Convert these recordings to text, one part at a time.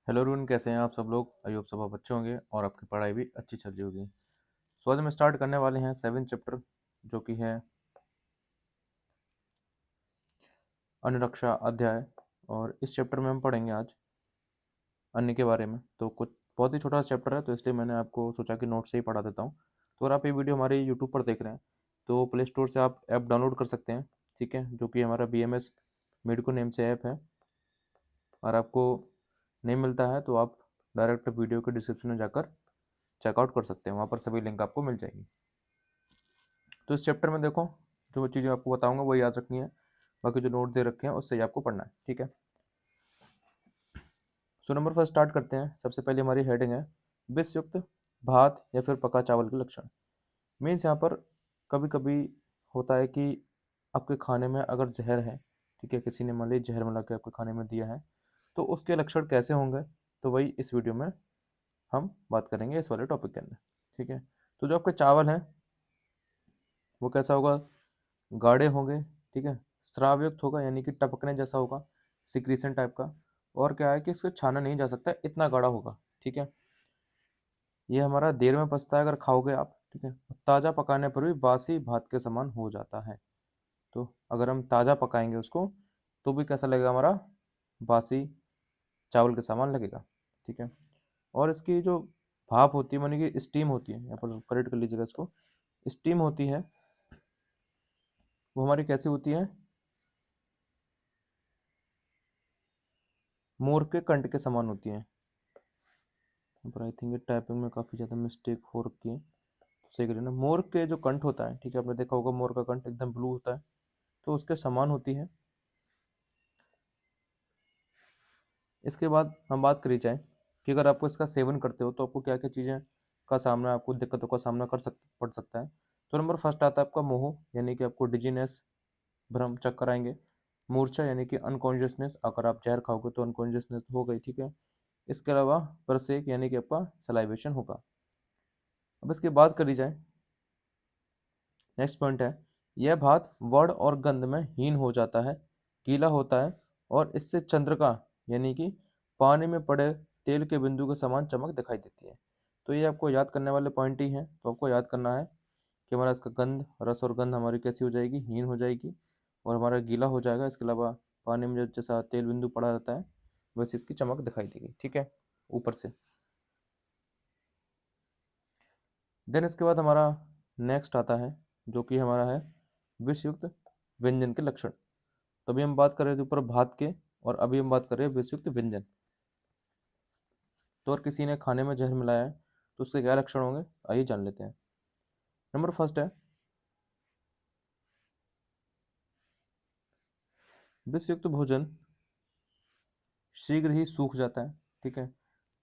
Hello रून, कैसे हैं आप सब लोग। आई होप सब आप अच्छे होंगे और आपकी पढ़ाई भी अच्छी चल रही होगी। सो आज हम स्टार्ट करने वाले हैं 7 चैप्टर, जो कि है अनुरक्षा अध्याय। और इस चैप्टर में हम पढ़ेंगे आज अन्य के बारे में। तो कुछ बहुत ही छोटा सा चैप्टर है, तो इसलिए मैंने आपको सोचा कि नोट से ही पढ़ा देता हूँ। तो अगर आप ये वीडियो हमारे यूट्यूब पर देख रहे हैं तो प्ले स्टोर से आप ऐप डाउनलोड कर सकते हैं, ठीक है, जो कि हमारा BMS मेडिको नेम से ऐप है। और आपको नहीं मिलता है तो आप डायरेक्ट वीडियो के डिस्क्रिप्शन में जाकर चेकआउट कर सकते हैं, वहाँ पर सभी लिंक आपको मिल जाएगी। तो इस चैप्टर में देखो, जो चीज़ें आपको बताऊंगा वो याद रखनी है, बाकी जो नोट दे रखे हैं उससे ही आपको पढ़ना है, ठीक है। सो नंबर फर्स्ट स्टार्ट करते हैं। सबसे पहले हमारी हेडिंग है विष युक्त भात या फिर पका चावल के लक्षण। मीन्स यहाँ पर कभी कभी होता है कि आपके खाने में अगर जहर है, ठीक है, किसी ने मान लीजिए जहर मिला के आपके खाने में दिया है, तो उसके लक्षण कैसे होंगे, तो वही इस वीडियो में हम बात करेंगे इस वाले टॉपिक के अंदर, ठीक है। तो जो आपके चावल हैं वो कैसा होगा, गाढ़े होंगे, ठीक है, स्रावयुक्त होगा यानी कि टपकने जैसा होगा, सिक्रीशन टाइप का। और क्या है कि इसको छाना नहीं जा सकता, इतना गाढ़ा होगा, ठीक है। ये हमारा देर में पचता है अगर खाओगे आप, ठीक है। ताज़ा पकाने पर भी बासी भात के समान हो जाता है। तो अगर हम ताज़ा पकाएंगे उसको तो भी कैसा लगेगा, हमारा बासी चावल के समान लगेगा, ठीक है। और इसकी जो भाप होती है, मानी कि स्टीम होती है, यहाँ पर करेक्ट कर लीजिएगा इसको, स्टीम होती है, वो हमारी कैसी होती है, मोर के कंठ के समान होती है। पर आई थिंक ये टाइपिंग में काफ़ी ज़्यादा मिस्टेक हो रखी है, तो सही करिए ना। मोर के जो कंठ होता है, ठीक है, आपने देखा होगा मोर का कंठ एकदम ब्लू होता है, तो उसके समान होती है। इसके बाद हम बात करी जाए कि अगर आपको इसका सेवन करते हो तो आपको क्या क्या चीज़ें का सामना, आपको दिक्कतों का सामना पड़ सकता है। तो नंबर फर्स्ट आता है आपका मोह, यानी कि आपको डिजीनेस, भ्रम, चक्कर आएंगे। मूर्छा यानी कि अनकॉन्शियसनेस, अगर आप जहर खाओगे तो अनकॉन्शियसनेस हो गई, ठीक है। इसके अलावा परसेक यानी कि आपका सलाइवेशन होगा। अब इसकी बात करी जाए, नेक्स्ट पॉइंट है, यह भात वर्ण और गंध में हीन हो जाता है, गीला होता है और इससे चंद्रिका यानी कि पानी में पड़े तेल के बिंदु के समान चमक दिखाई देती है। तो ये आपको याद करने वाले पॉइंट ही हैं, तो आपको याद करना है कि हमारा इसका गंध, रस और गंध हमारी कैसी हो जाएगी, हीन हो जाएगी, और हमारा गीला हो जाएगा। इसके अलावा पानी में जैसा तेल बिंदु पड़ा रहता है वैसे इसकी चमक दिखाई देगी, ठीक है, ऊपर से। देन इसके बाद हमारा नेक्स्ट आता है, जो कि हमारा है विषयुक्त व्यंजन के लक्षण। तो अभी हम बात कर रहे थे ऊपर भात के, और अभी हम बात कर रहे हैं विषयुक्त व्यंजन। तो अगर किसी ने खाने में जहर मिलाया है तो उसके क्या लक्षण होंगे, आइए जान लेते हैं। नंबर फर्स्ट है, विषयुक्त भोजन शीघ्र ही सूख जाता है, ठीक है।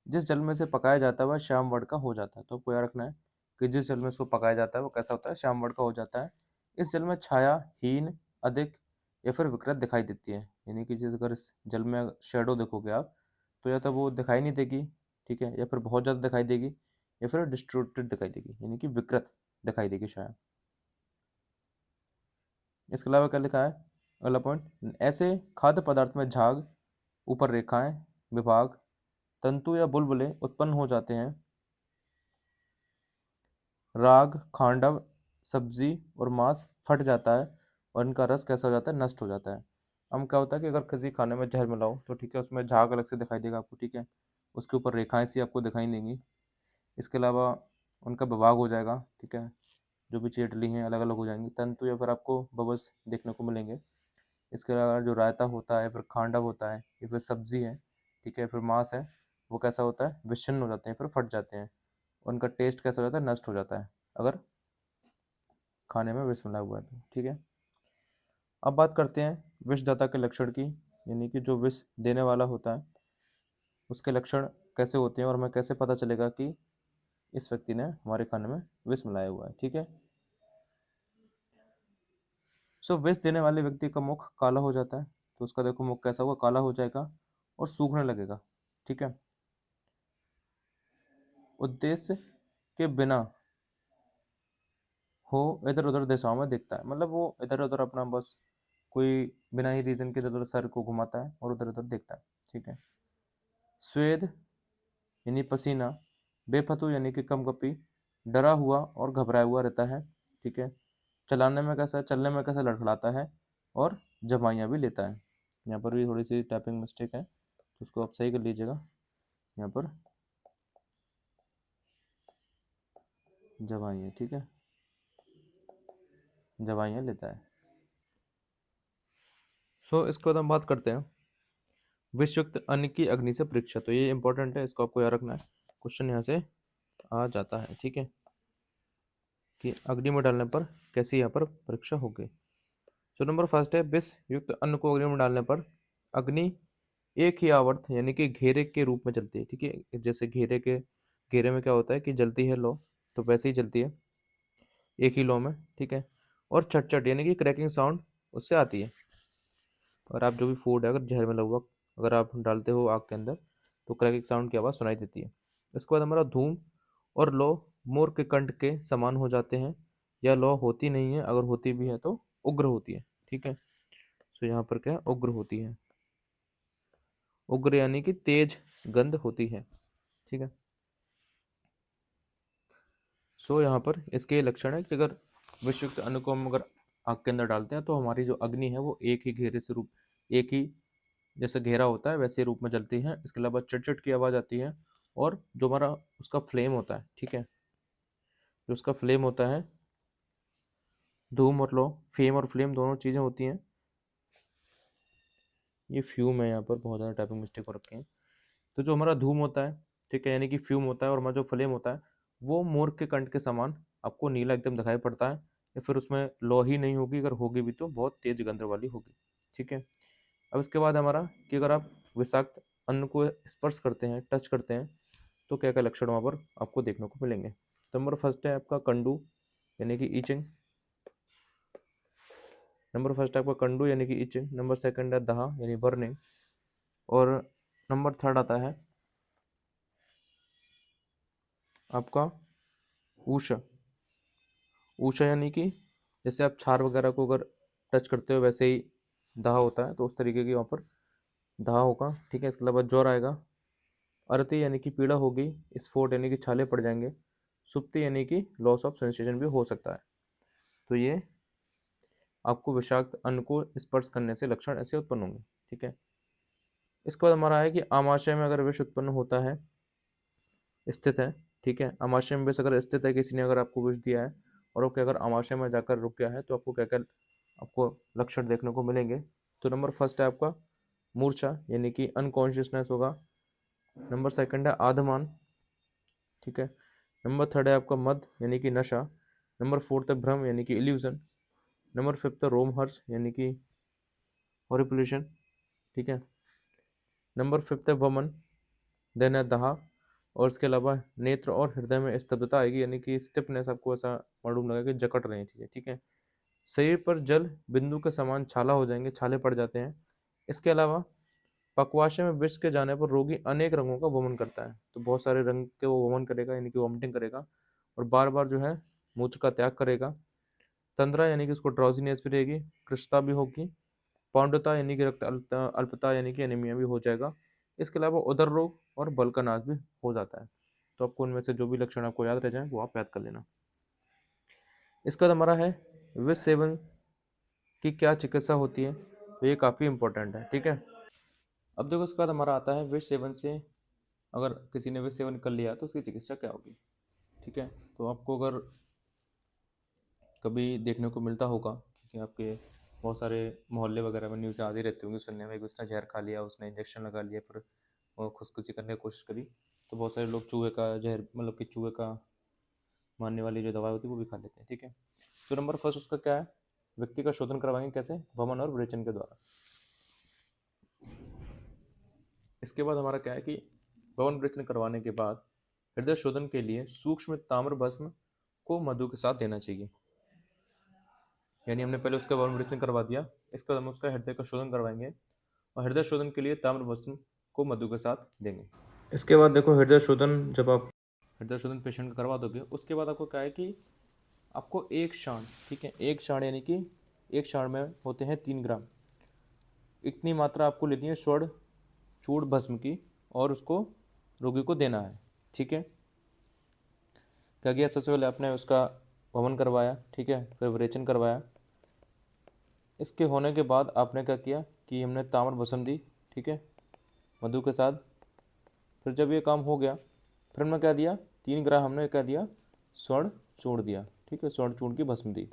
जिस जल में से पकाया जाता है वह श्याम वर्ण का हो जाता है। तो आपको याद रखना है कि जिस जल में इसको पकाया जाता है वो कैसा होता है, श्याम वर्ण का हो जाता है। इस जल में छाया हीन, अधिक या फिर विकृत दिखाई देती है, यानी कि जिस अगर इस जल में शेडो देखोगे आप तो या तो वो दिखाई नहीं देगी, ठीक है, या फिर बहुत ज़्यादा दिखाई देगी, या फिर डिस्टोर्टेड दिखाई देगी, यानी कि विकृत दिखाई देगी छाया। इसके अलावा क्या लिखा है, अगला पॉइंट, ऐसे खाद्य पदार्थ में झाग, ऊपर रेखाएं, विभाग, तंतु या बुलबुले उत्पन्न हो जाते हैं। राग, खांडव, सब्जी और मांस फट जाता है और इनका रस कैसा हो जाता है, नष्ट हो जाता है। हम क्या होता है कि अगर किसी खाने में जहर मिलाओ तो ठीक है, उसमें झाग अलग से दिखाई देगा आपको, ठीक है, उसके ऊपर रेखाएं सी आपको दिखाई देंगी। इसके अलावा उनका विभाग हो जाएगा, ठीक है, जो भी चीज़ें डली हैं अलग अलग हो जाएंगी। तंतु या फिर आपको बबल्स देखने को मिलेंगे। इसके अलावा जो रायता होता है, फिर खांडव होता है, या फिर सब्जी है, ठीक है, फिर मांस है, वो कैसा होता है, विच्छिन्न हो जाते हैं, फिर फट जाते हैं। उनका टेस्ट कैसा हो जाता है, नष्ट हो जाता है अगर खाने में विष मिला हुआ है तो, ठीक है। अब बात करते हैं विषदाता के लक्षण की, यानी कि जो विष देने वाला होता है उसके लक्षण कैसे होते हैं और हमें कैसे पता चलेगा कि इस व्यक्ति ने हमारे खाने में विष मिलाया हुआ है, ठीक है। सो विष देने वाले व्यक्ति का मुख काला हो जाता है, तो उसका देखो मुख कैसा होगा, काला हो जाएगा और सूखने लगेगा, ठीक है। उद्देश्य के बिना हो इधर उधर दिशाओं में देखता है, मतलब वो इधर उधर अपना बस कोई बिना ही रीजन के इधर उधर सर को घुमाता है और उधर उधर देखता है, ठीक है। स्वेद यानी पसीना, बेफतू यानी कि कपकपी, डरा हुआ और घबराया हुआ रहता है, ठीक है। चलने में कैसा लड़खड़ाता है और जमाइयाँ भी लेता है। यहाँ पर भी थोड़ी सी टाइपिंग मिस्टेक है, तो उसको आप सही कर लीजिएगा। यहाँ पर जमाइयाँ, ठीक है, जमाइयाँ लेता है। इसके बाद हम बात करते हैं विषयुक्त अन्न की अग्नि से परीक्षा। तो ये इंपॉर्टेंट है, इसको आपको याद रखना है, क्वेश्चन यहाँ से आ जाता है, ठीक है, कि अग्नि में डालने पर कैसी यहाँ पर परीक्षा होगी। नंबर फर्स्ट है, विष युक्त अन्न को अग्नि में डालने पर अग्नि एक ही आवर्त यानी कि घेरे के रूप में जलती है, ठीक है। जैसे घेरे में क्या होता है कि जलती है लो, तो वैसे ही जलती है एक ही लो में, ठीक है। और चट यानी कि क्रैकिंग साउंड उससे आती है। और आप जो भी फूड है अगर जहर में हुआ अगर आप डालते हो आग के अंदर, तो क्रैकिंग साउंड की आवाज़ सुनाई देती है। इसके बाद हमारा धूम और लौ मोर के कंठ के समान हो जाते हैं, या लौ होती नहीं है, अगर होती भी है तो उग्र होती है, ठीक है। यहाँ पर क्या उग्र होती है, उग्र यानी कि तेज गंध होती है, ठीक है। यहाँ पर इसके ये लक्षण है कि अगर विषयुक्त अन्न को हम अगर आग के अंदर डालते हैं तो हमारी जो अग्नि है वो एक ही घेरे से रूप एक ही जैसे घेरा होता है वैसे रूप में जलती है। इसके अलावा चट की आवाज़ आती है, और जो हमारा उसका फ्लेम होता है, ठीक है, जो उसका फ्लेम होता है, धूम और लो, फेम और फ्लेम दोनों चीज़ें होती हैं। ये फ्यूम है, यहाँ पर बहुत ज़्यादा टाइपिंग मिस्टेक हो रखे हैं। तो जो हमारा धूम होता है, ठीक है, यानी कि फ्यूम होता है, और हमारा जो फ्लेम होता है वो मोर के कंठ के समान आपको नीला एकदम दिखाई पड़ता है, या फिर उसमें लो ही नहीं होगी, अगर होगी भी तो बहुत तेज गंध वाली होगी, ठीक है। अब इसके बाद हमारा कि अगर आप विषाक्त अन्न को स्पर्श करते हैं, टच करते हैं, तो क्या क्या लक्षण वहाँ पर आपको देखने को मिलेंगे। तो नंबर फर्स्ट है आपका कंडू यानी कि ईचिंग। नंबर फर्स्ट है आपका कंडू यानी कि ईचिंग। नंबर सेकंड है दहा यानी बर्निंग। और नंबर थर्ड आता है आपका ऊषा। ऊषा यानी कि जैसे आप क्षार वगैरह को अगर टच करते हो वैसे ही दहा होता है, तो उस तरीके की वहाँ पर दहा होगा, ठीक है। इसके अलावा ज्वर आएगा। अरती यानी कि पीड़ा होगी। स्फोट यानी कि छाले पड़ जाएंगे। सुप्ति यानी कि लॉस ऑफ सेंसेशन भी हो सकता है। तो ये आपको विषाक्त अन्न को स्पर्श करने से लक्षण ऐसे उत्पन्न होंगे, ठीक है। इसके बाद हमारा है कि आमाशय में अगर विष उत्पन्न होता है, स्थित है, ठीक है, आमाशय में विष अगर स्थित है, किसी ने अगर आपको विष दिया है और वो अगर आमाशय में जाकर रुक गया है, तो आपको क्या क्या आपको लक्षण देखने को मिलेंगे। तो नंबर फर्स्ट है आपका मूर्छा यानी कि अनकॉन्शियसनेस होगा। नंबर सेकंड है आधमान, ठीक है। नंबर थर्ड है आपका मद यानी कि नशा। नंबर फोर्थ है भ्रम यानी कि इल्यूजन। नंबर फिफ्थ है रोमहर्ष यानी कि हॉरिपुलेशन, ठीक है। नंबर फिफ्थ है वमन, देन है दहा। और इसके अलावा नेत्र और हृदय में स्तब्धता आएगी यानी कि स्टिफनेस, आपको ऐसा मालूम लगेगा कि जकड़ रही चीज़ें, ठीक है। शरीर पर जल बिंदु के समान छाला हो जाएंगे, छाले पड़ जाते हैं। इसके अलावा पक्वाशय में विष के जाने पर रोगी अनेक रंगों का वमन करता है, तो बहुत सारे रंग के वो वमन करेगा यानी कि वॉमिटिंग करेगा, और बार बार जो है मूत्र का त्याग करेगा। तंद्रा यानी कि उसको ड्राउजीनेस भी रहेगी, कृष्णता भी होगी। पौंड्रता यानी कि रक्त अल्पता यानी कि एनीमिया भी हो जाएगा। इसके अलावा उदर रोग और बल का नाश भी हो जाता है। तो आपको उनमें से जो भी लक्षण आपको याद रह जाए वो आप याद कर लेना। इसका बाद हमारा है विष सेवन की क्या चिकित्सा होती है, तो ये काफ़ी इंपॉर्टेंट है, ठीक है। अब देखो इसके बाद हमारा आता है विष सेवन से अगर किसी ने विष सेवन कर लिया तो उसकी चिकित्सा क्या होगी, ठीक है। तो आपको अगर कभी देखने को मिलता होगा कि आपके बहुत सारे मोहल्ले वगैरह में न्यूज़ आती रहती होंगी सुनने में कि उसने जहर खा लिया, उसने इंजेक्शन लगा लिया, फिर वो खुदकुशी करने की कोशिश करी। तो बहुत सारे लोग चूहे का जहर मतलब कि चूहे का मारने वाली जो दवाई होती है वो भी खा लेते हैं, ठीक है। तो नंबर फर्स्ट उसका क्या है, व्यक्ति का शोधन करवाएंगे कैसे, वमन और विरेचन के द्वारा। इसके बाद हमारा क्या है कि भवन विरेचन करवाने के बाद हृदय शोधन के लिए सूक्ष्म ताम्र भस्म को मधु के साथ देना चाहिए। यानी हमने पहले उसका भवन विरेचन करवा दिया, इसके बाद हम उसका हृदय का शोधन करवाएंगे, और हृदय शोधन के लिए ताम्र भस्म को मधु के साथ देंगे। इसके बाद देखो हृदय शोधन जब आप हृदय शोधन पेशेंट का करवा दोगे, उसके बाद आपको क्या है कि आपको एक क्षाण, ठीक है, एक क्षाण यानी कि एक क्षाण में होते हैं 3 ग्राम, इतनी मात्रा आपको लेनी है स्वर्ण चूर्ण भस्म की, और उसको रोगी को देना है। ठीक है, क्या किया, सबसे पहले आपने उसका वमन करवाया, ठीक है, फिर विरेचन करवाया। इसके होने के बाद आपने क्या किया कि हमने ताम्र भस्म दी, ठीक है, मधु के साथ। फिर जब ये काम हो गया, फिर हमने क्या दिया, 3 ग्राम हमने क्या दिया, स्वर्ण चूर्ण दिया, ठीक है, स्वर्ण चूर्ण की भस्म दी।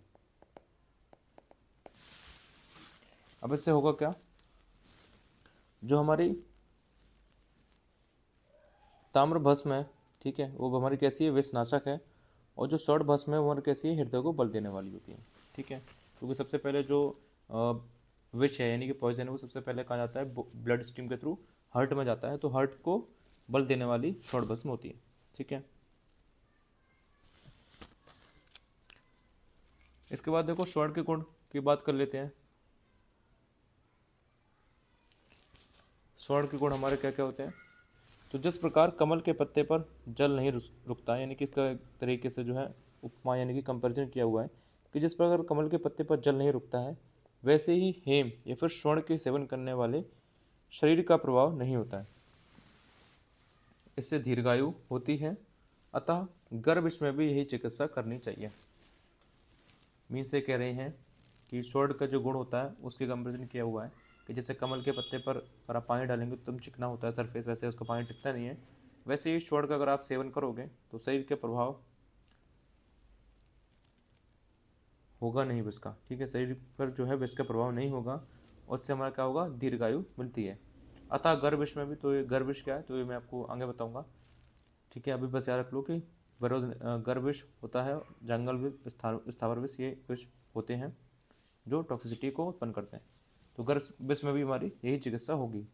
अब इससे होगा क्या, जो हमारी ताम्र भस्म है, ठीक है, वो हमारी कैसी है, विषनाशक है। और जो स्वर्ण भस्म है वो हमारी कैसी है, हृदय को बल देने वाली होती है। ठीक है, क्योंकि सबसे पहले जो विष है यानी कि पॉइजन है वो सबसे पहले कहा जाता है ब्लड स्ट्रीम के थ्रू हार्ट में जाता है, तो हार्ट को बल देने वाली स्वर्ण भस्म होती है। ठीक है, इसके बाद देखो स्वर्ण के गुण की बात कर लेते हैं। स्वर्ण के गुण हमारे क्या क्या होते हैं, तो जिस प्रकार कमल के पत्ते पर जल नहीं रुकता, यानी कि इसका एक तरीके से जो है उपमा यानी कि कंपैरिजन किया हुआ है कि जिस प्रकार कमल के पत्ते पर जल नहीं रुकता है, वैसे ही हेम या फिर स्वर्ण के सेवन करने वाले शरीर का प्रभाव नहीं होता है, इससे दीर्घायु होती है। अतः गर्भ में भी यही चिकित्सा करनी चाहिए। मीन से कह रहे हैं कि स्वर्ण का जो गुण होता है उसके कंपेरिजन किया हुआ है कि जैसे कमल के पत्ते पर अगर आप पानी डालेंगे तो तुम चिकना होता है सरफेस, वैसे उसका पानी टिकता नहीं है, वैसे ही स्वर्ण का अगर आप सेवन करोगे तो शरीर के प्रभाव होगा नहीं विष का। ठीक है, शरीर पर जो है विष का प्रभाव नहीं होगा और उससे हमारा क्या होगा, दीर्घायु मिलती है। अतः गर्भिश में भी, तो ये गर्भिश क्या है तो ये मैं आपको आगे बताऊंगा। ठीक है, अभी बस याद रख लो कि गर्भिश होता है, जंगल विष, स्थावर विष, ये विष होते हैं जो टॉक्सिसिटी को उत्पन्न करते हैं। तो गर्भ विष में भी हमारी यही चिकित्सा होगी।